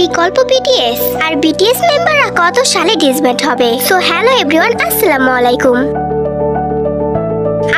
বিকল্প বিটিএস আর বিটিএস মেম্বাররা কত সালে ডিসব্যান্ড হবে। সো হ্যালো এভরিওয়ান, আসসালামু আলাইকুম।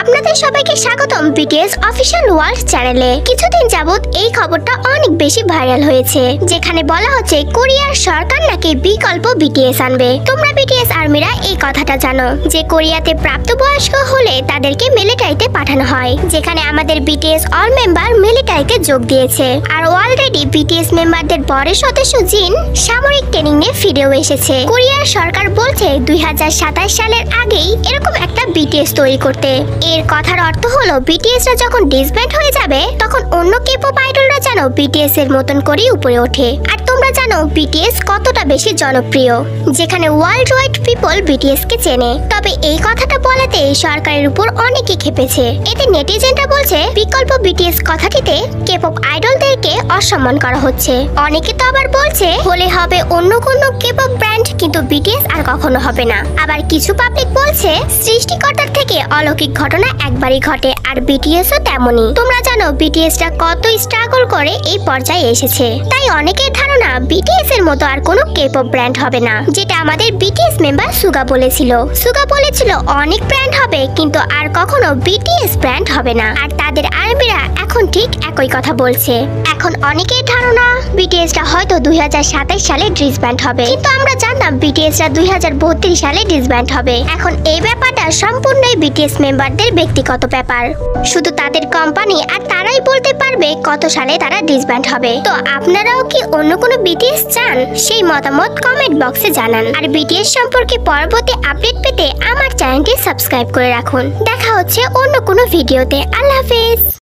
আপনাদের সবাইকে স্বাগতম বিটিএস অফিশিয়াল ওয়ার্ল্ড চ্যানেলে। কিছুদিন যাবত এই খবরটা অনেক বেশি ভাইরাল হয়েছে, যেখানে বলা হচ্ছে কোরিয়ার সরকার নাকি বিকল্প বিটিএস আনবে। তোমরা বিটিএস আর্মিরা এই কথাটা জানো যে কোরিয়াতে প্রাপ্তবয়স্ক হলে তাদেরকে মিলিটারিতে পাঠানো হয়, যেখানে আমাদের বিটিএস অল মেম্বার মিলিটারিতে যোগ দিয়েছে। আর অলরেডি বিটিএস মেম্বারদের বরের সদস্য জিন সামরিক ট্রেনিং নিয়ে ফিরেও এসেছে। কোরিয়ার সরকার বলছে 2027 সালের আগেই এরকম একটা বিটিএস তৈরি করতে। এর কথার অর্থ হলো বিটিএসরা যখন ডিসব্যান্ড হয়ে যাবে তখন অন্য কেপপ আইডলরা যেন বিটিএস এর মতন করেই উপরে ওঠে। আর তোমরা জানো বিটিএস কতটা বেশি জনপ্রিয়, যেখানে ওয়ার্ল্ড ওয়াইড পিপল বিটিএস কে চেনে। তবে এই কথাটা বলাতে সরকারের উপর অনেকে খেপেছে। এতে নেটিজেনরা বলছে বিকল্প বিটিএস কথাটিতে কেপপ আইডলদেরকে অসম্মান করা হচ্ছে। অনেকে তো আবার বলছে হলে হবে অন্য কোনো কেপপ ব্র্যান্ড, কিন্তু বিটিএস আর কখনো হবে না। আবার কিছু পাবলিক বলছে সৃষ্টিকর্তার থেকে অলৌকিক ঘটনা একবারই ঘটে, আর বিটিএসও তেমনই। তোমরা জানো বিটিএসটা কত স্ট্রাগল করে এই পর্যায়ে এসেছে। তাই অনেকের ধারণা বিটিএস এর মতো আর কোনো কেপপ ব্র্যান্ড হবে না, যেটা আমাদের বিটিএস মেম্বার সুগা বলেছিল। সুগা বলেছিল অনেক ব্র্যান্ড হবে, কিন্তু আর কখনো বিটিএস ব্র্যান্ড হবে না। আর তাদের আর্মিরা এখন ঠিক একই কথা বলছে। এখন অনেকের ধারণা বিটিএসটা হয়তো 2027 সালে ডিসব্যান্ড হবে, কিন্তু আমরা জানতাম বিটিএসটা 2032 সালে ডিসব্যান্ড হবে। এখন এই ব্যাপারটা সম্পূর্ণই বিটিএস মেম্বারদের ব্যক্তিগত ব্যাপার। শুধু তাদের কোম্পানি আর তারাই বলতে পারবে কত সালে তারা ডিসব্যান্ড হবে। তো আপনারাও কি অন্য কোনো বিটিএস চান? সেই মতামত কমেন্ট বক্সে জানান। আর বিটিএস সম্পর্কে পরবর্তী আপডেট পেতে আমার চ্যানেলটি সাবস্ক্রাইব করে রাখুন। দেখা হচ্ছে অন্য কোনো ভিডিওতে। আল্লাহ হাফেজ।